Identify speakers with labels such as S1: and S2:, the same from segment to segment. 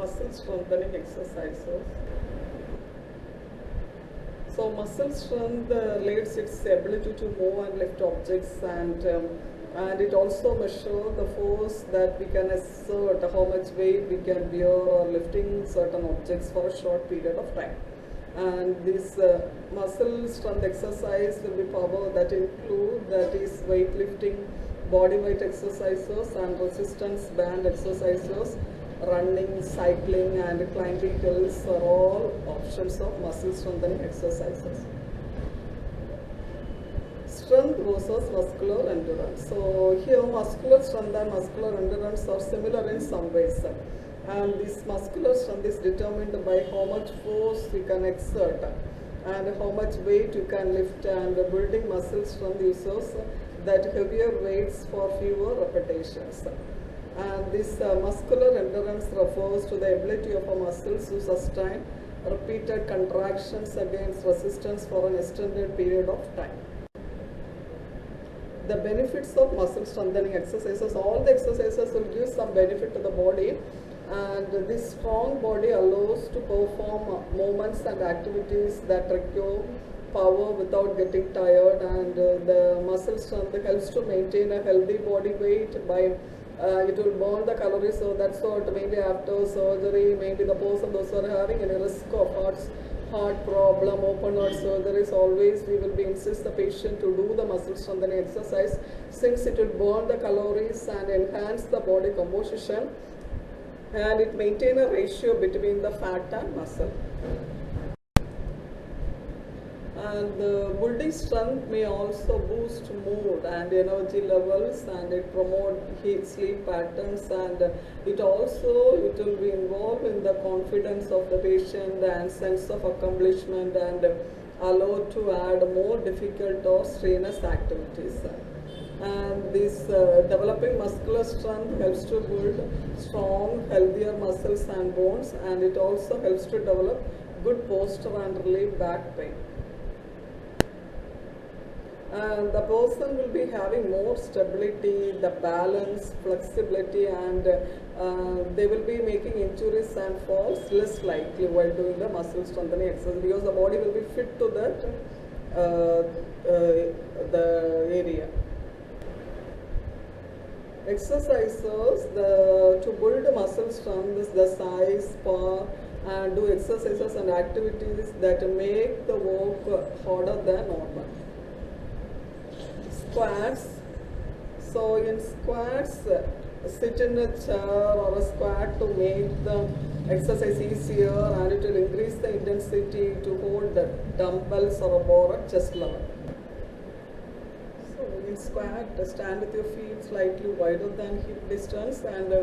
S1: muscle strengthening exercises. So muscle strength relates its ability to move and lift objects, and it also measures the force that we can exert, how much weight we can bear or lifting certain objects for a short period of time. And this muscle strength exercise will be power that include, that is weightlifting, body weight exercises and resistance band exercises. Running, cycling and climbing hills are all options of muscle strengthening exercises. Strength versus muscular endurance. So here muscular strength and muscular endurance are similar in some ways. And this muscular strength is determined by how much force you can exert and how much weight you can lift, and building muscle strength uses that heavier weights for fewer repetitions. And this muscular endurance refers to the ability of a muscle to sustain repeated contractions against resistance for an extended period of time. The benefits of muscle strengthening exercises, all the exercises will give some benefit to the body, and this strong body allows to perform movements and activities that require power without getting tired, and the muscle strength helps to maintain a healthy body weight by it will burn the calories. So that's what mainly after surgery, mainly the person those who are having any risk of heart problem, open heart surgeries, always we will be insist the patient to do the muscle strengthening exercise, since it will burn the calories and enhance the body composition, and it maintain a ratio between the fat and muscle. And building strength may also boost mood and energy levels, and it promote sleep patterns, and it will be involved in the confidence of the patient and sense of accomplishment, and allow to add more difficult or strenuous activities. And this developing muscular strength helps to build strong, healthier muscles and bones, and it also helps to develop good posture and relieve back pain. And the person will be having more stability, the balance, flexibility, and they will be making injuries and falls less likely while doing the muscle strengthening exercise, because the body will be fit to that the area. Exercises to build muscle strength, the size, power, and do exercises and activities that make the work harder than normal. Squats. So in squats, sit in a chair or a squat to make the exercise easier, and it will increase the intensity to hold the dumbbells or a bar at chest level. So in squat, stand with your feet slightly wider than hip distance, and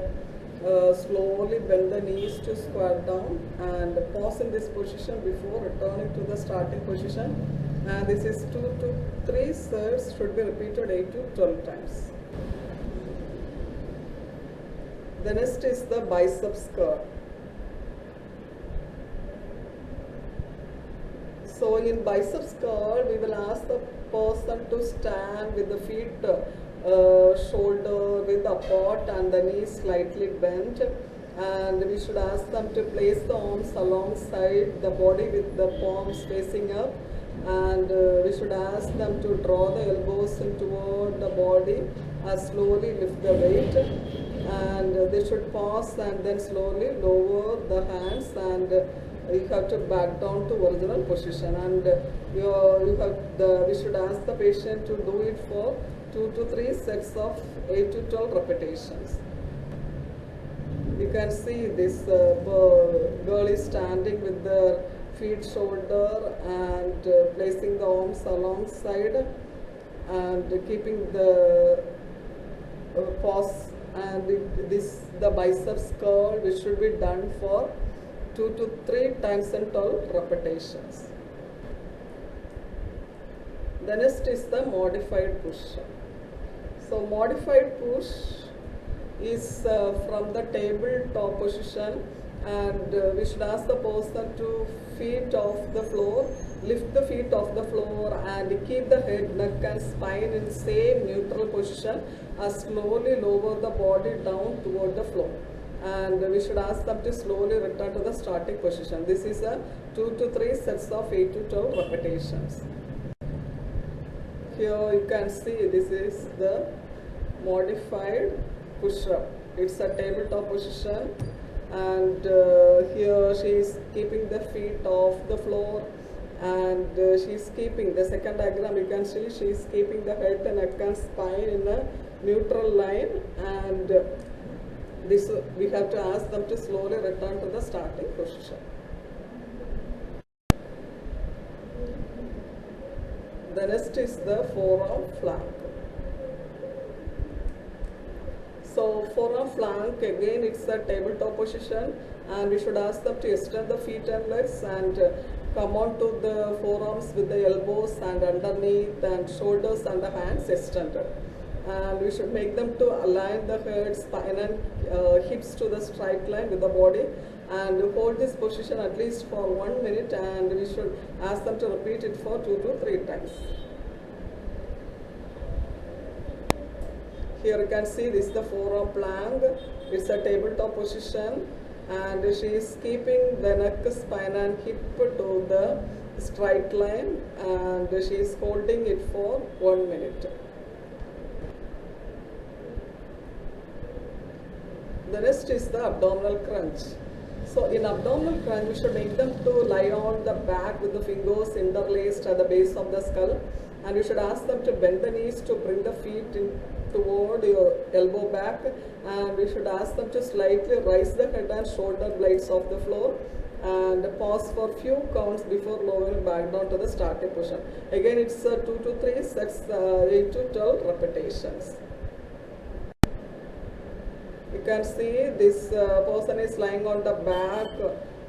S1: slowly bend the knees to squat down, and pause in this position before returning to the starting position. And this is 2 to 3 sets, should be repeated 8 to 12 times. The next is the biceps curl. So in biceps curl, we will ask the person to stand with the feet shoulder width apart and the knees slightly bent, and we should ask them to place the arms alongside the body with the palms facing up, and we should ask them to draw the elbows in toward the body and slowly lift the weight, and they should pause and then slowly lower the hands, and you have to back down to original position, and we should ask the patient to do it for 2 to 3 sets of 8 to 12 repetitions. You can see this girl is standing with the feet shoulder and placing the arms alongside and keeping the pause, and the biceps curl, which should be done for 2 to 3 times and 12 repetitions. The next is the modified push. So modified push is from the tabletop position, and we should ask the person to feet off the floor, lift the feet off the floor, and keep the head, neck and spine in same neutral position, and slowly lower the body down toward the floor. and we should ask them to slowly return to the starting position. This is a 2 to 3 sets of 8 to 12 repetitions. Here you can see this is the modified push-up. It's a tabletop position, and here she is keeping the feet off the floor, and she is keeping the second diagram. You can see she is keeping the head, neck and spine in a neutral line, and this we have to ask them to slowly return to the starting position. The next is the forearm flank. So forearm flank, again it's a tabletop position, and we should ask them to extend the feet and legs and come on to the forearms with the elbows and underneath, and shoulders and the hands extended. And we should make them to align the head, spine and hips to the straight line with the body, and hold this position at least for 1 minute, and we should ask them to repeat it for 2 to 3 times. Here you can see this is the forearm plank. It's a tabletop position, and she is keeping the neck, spine and hip to the straight line, and she is holding it for 1 minute. The next is the abdominal crunch. So in abdominal crunch, we should make them to lie on the back with the fingers interlaced at the base of the skull, and you should ask them to bend the knees to bring the feet in toward your elbow back, and we should ask them to slightly raise the head and shoulder blades off the floor, and pause for few counts before lowering back down to the starting position. Again it's 2 to 3 sets, 8 to 12 repetitions. You can see this person is lying on the back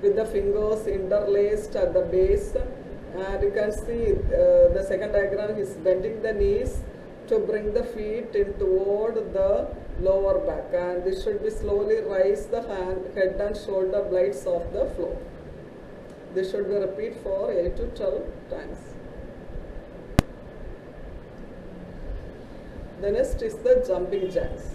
S1: with the fingers interlaced at the base, and you can see the second diagram is bending the knees to bring the feet in toward the lower back, and this should be slowly raise the head and shoulder blades off the floor. This should be repeat for 8 to 12 times. The next is the jumping jacks.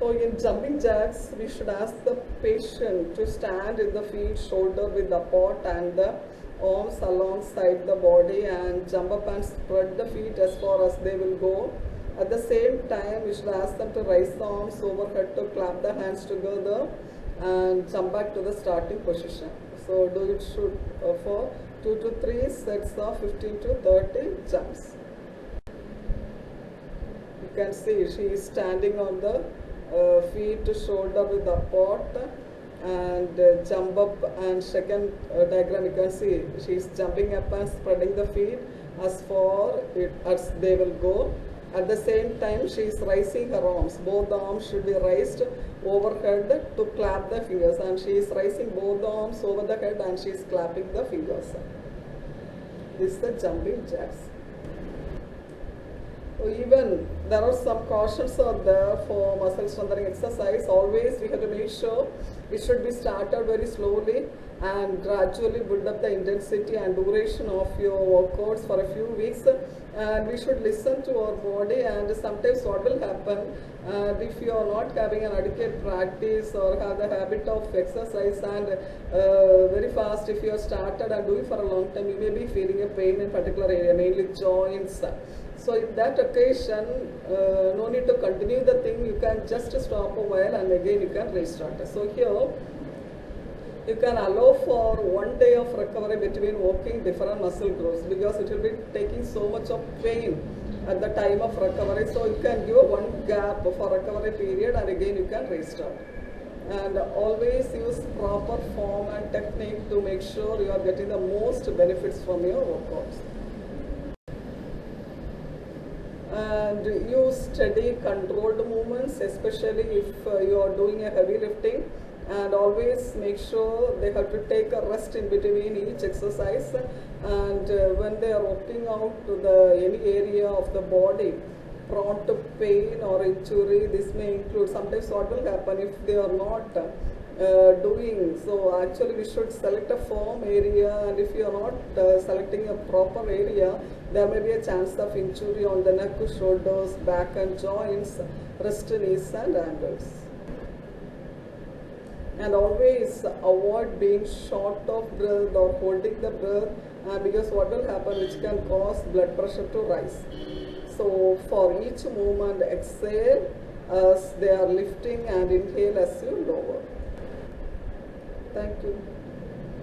S1: So in jumping jacks, we should ask the patient to stand in the feet shoulder width apart and the arms alongside the body, and jump up and spread the feet as far as they will go. At the same time, we should ask them to raise the arms overhead to clap the hands together and jump back to the starting position. So do it for 2 to 3 sets of 15 to 30 jumps. You can see she is standing on the feet to shoulder width apart, and jump up, and second diagram you can see she is jumping up and spreading the feet as far as they will go. At the same time she is raising her arms. Both the arms should be raised overhead to clap the fingers, and she is raising both the arms over the head and she is clapping the fingers. This is the jumping jacks. Even there are some cautions out there for muscle strengthening exercise. Always we have to make sure it should be started very slowly and gradually build up the intensity and duration of your workouts for a few weeks, and we should listen to our body. And sometimes what will happen, if you are not having an adequate practice or have the habit of exercise, and very fast if you have started and doing for a long time, you may be feeling a pain in particular area, mainly joints. So in that occasion, no need to continue the thing, you can just stop a while and again you can restart. So here, you can allow for 1 day of recovery between working different muscle groups, because it will be taking so much of pain at the time of recovery. So you can give one gap for recovery period and again you can restart. And always use proper form and technique to make sure you are getting the most benefits from your workouts. And use steady controlled movements, especially if you are doing a heavy lifting, and always make sure they have to take a rest in between each exercise. And when they are working out to any area of the body prone to pain or injury, this may include, sometimes what will happen if they are not doing, so actually we should select a firm area, and if you are not selecting a proper area, there may be a chance of injury on the neck, shoulders, back and joints, wrist, knees and ankles. and always avoid being short of breath or holding the breath, because what will happen, which can cause blood pressure to rise. So for each movement, exhale as they are lifting and inhale as you lower. Thank you.